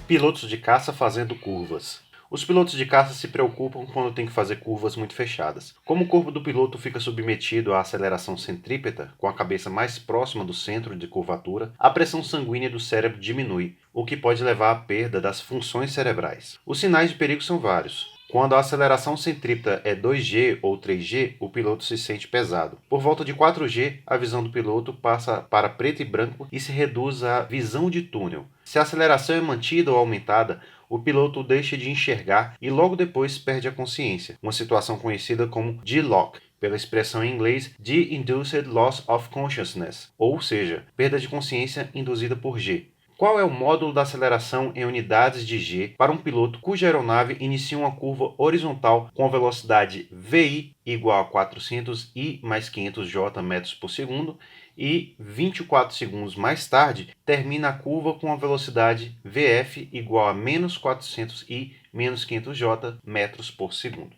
Pilotos de caça fazendo curvas. Os pilotos de caça se preocupam quando têm que fazer curvas muito fechadas. Como o corpo do piloto fica submetido à aceleração centrípeta, com a cabeça mais próxima do centro de curvatura, a pressão sanguínea do cérebro diminui, o que pode levar à perda das funções cerebrais. Os sinais de perigo são vários. Quando a aceleração centrípeta é 2G ou 3G, o piloto se sente pesado. Por volta de 4G, a visão do piloto passa para preto e branco e se reduz à visão de túnel. Se a aceleração é mantida ou aumentada, o piloto deixa de enxergar e logo depois perde a consciência, uma situação conhecida como G-LOC, pela expressão em inglês G-Induced Loss of Consciousness, ou seja, perda de consciência induzida por G. Qual é o módulo da aceleração em unidades de G para um piloto cuja aeronave inicia uma curva horizontal com a velocidade VI igual a 400 I mais 500 J metros por segundo e 24 segundos mais tarde termina a curva com a velocidade VF igual a menos 400 I menos 500 J metros por segundo?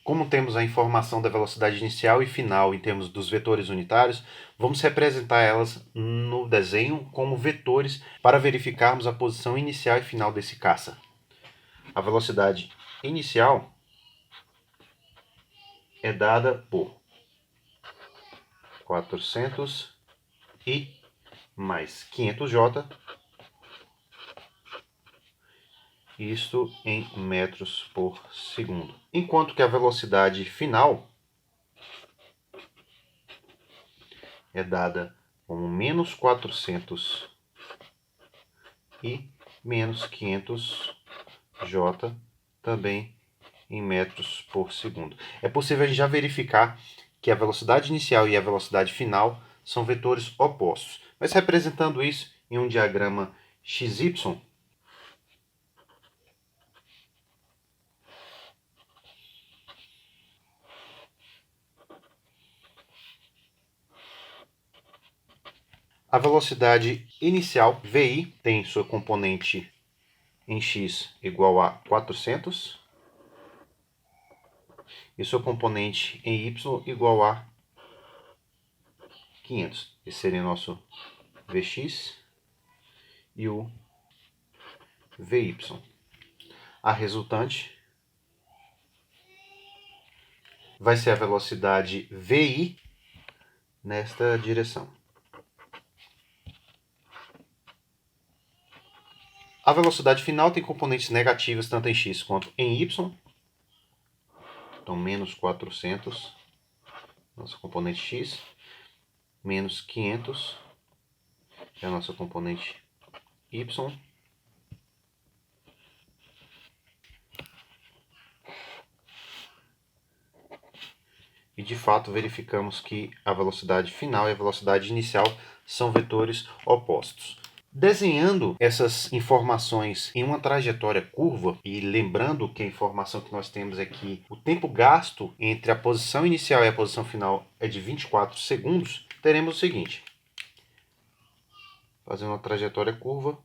Como temos a informação da velocidade inicial e final em termos dos vetores unitários, vamos representar elas no desenho como vetores para verificarmos a posição inicial e final desse caça. A velocidade inicial é dada por 400 I mais 500 J, isto em metros por segundo. Enquanto que a velocidade final é dada como menos 400 e menos 500 J, também em metros por segundo. É possível a gente já verificar que a velocidade inicial e a velocidade final são vetores opostos. Mas representando isso em um diagrama XY, a velocidade inicial, VI, tem sua componente em x igual a 400 e sua componente em y igual a 500. Esse seria o nosso Vx e o Vy. A resultante vai ser a velocidade Vi nesta direção. A velocidade final tem componentes negativas tanto em x quanto em y. Então, menos 400, nossa componente x, menos 500, que é a nossa componente y. E, de fato, verificamos que a velocidade final e a velocidade inicial são vetores opostos. Desenhando essas informações em uma trajetória curva, e lembrando que a informação que nós temos é que o tempo gasto entre a posição inicial e a posição final é de 24 segundos, teremos o seguinte. Fazendo uma trajetória curva.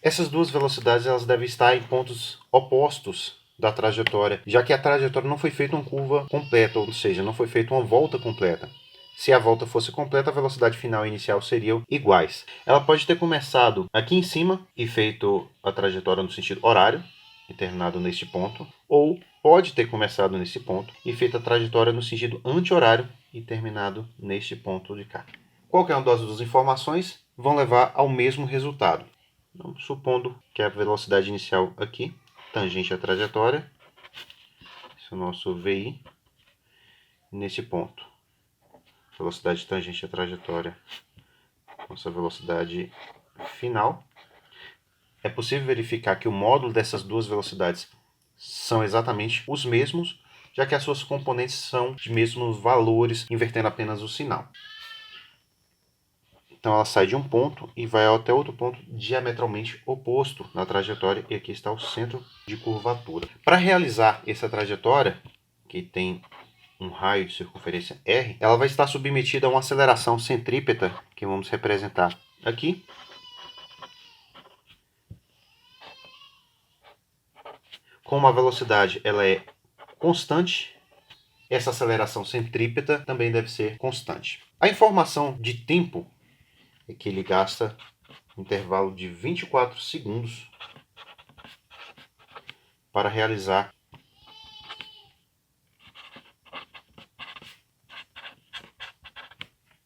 Essas duas velocidades elas devem estar em pontos opostos da trajetória, já que a trajetória não foi feita uma curva completa, ou seja, não foi feita uma volta completa. Se a volta fosse completa, a velocidade final e inicial seriam iguais. Ela pode ter começado aqui em cima e feito a trajetória no sentido horário e terminado neste ponto, ou pode ter começado nesse ponto e feito a trajetória no sentido anti-horário e terminado neste ponto de cá. Qualquer uma das duas informações vão levar ao mesmo resultado. Então, supondo que a velocidade inicial aqui, tangente à trajetória, esse é o nosso VI, nesse ponto. Velocidade tangente à trajetória, nossa velocidade final. É possível verificar que o módulo dessas duas velocidades são exatamente os mesmos, já que as suas componentes são de mesmos valores, invertendo apenas o sinal. Então ela sai de um ponto e vai até outro ponto diametralmente oposto na trajetória, e aqui está o centro de curvatura. Para realizar essa trajetória, que tem um raio de circunferência R, ela vai estar submetida a uma aceleração centrípeta, que vamos representar aqui. Como a velocidade ela é constante, essa aceleração centrípeta também deve ser constante. A informação de tempo é que ele gasta um intervalo de 24 segundos para realizar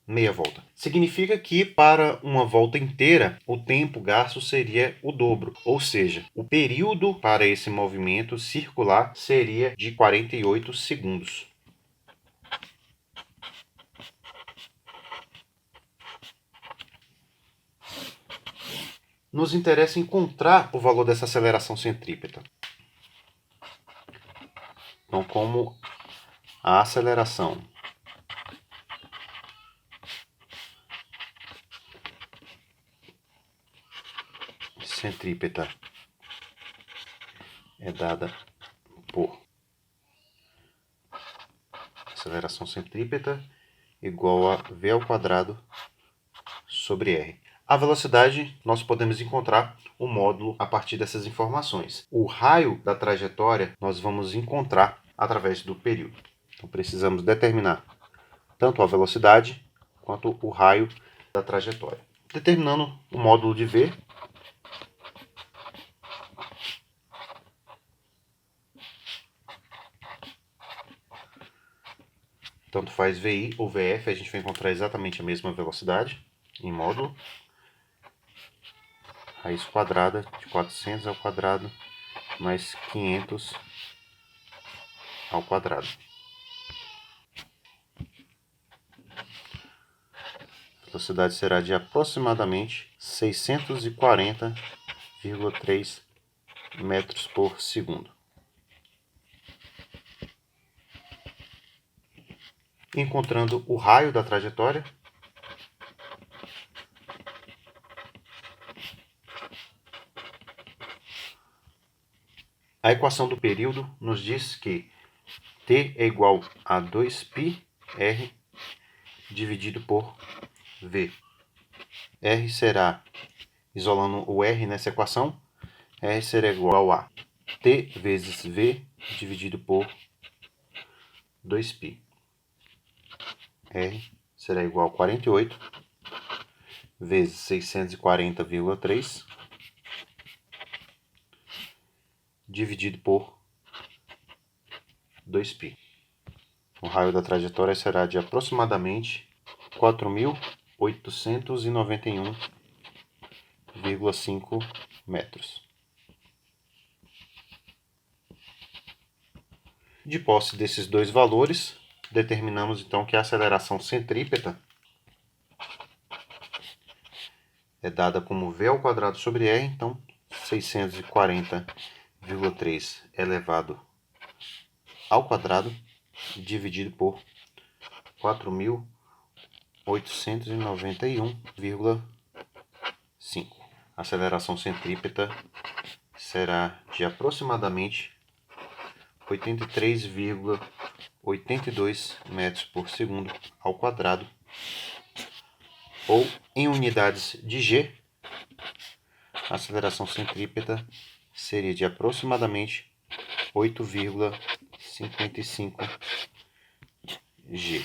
meia volta. Significa que para uma volta inteira o tempo gasto seria o dobro, ou seja, o período para esse movimento circular seria de 48 segundos. Nos interessa encontrar o valor dessa aceleração centrípeta. Então, como a aceleração centrípeta é dada por aceleração centrípeta igual a v ao quadrado sobre r. A velocidade, nós podemos encontrar o módulo a partir dessas informações. O raio da trajetória nós vamos encontrar através do período. Então precisamos determinar tanto a velocidade quanto o raio da trajetória. Determinando o módulo de v, tanto faz VI ou VF, a gente vai encontrar exatamente a mesma velocidade em módulo. Raiz quadrada de 400 ao quadrado mais 500 ao quadrado. A velocidade será de aproximadamente 640,3 metros por segundo. Encontrando o raio da trajetória, a equação do período nos diz que t é igual a 2πr dividido por v. R será, isolando o r nessa equação, R será igual a t vezes v dividido por 2π. R será igual a 48 vezes 640,3 dividido por 2π. O raio da trajetória será de aproximadamente 4.891,5 metros. De posse desses dois valores, determinamos então que a aceleração centrípeta é dada como v ao quadrado sobre r, então 640,3 elevado ao quadrado dividido por 4.891,5. A aceleração centrípeta será de aproximadamente 83,82 metros por segundo ao quadrado, ou em unidades de g, a aceleração centrípeta seria de aproximadamente 8,55 g.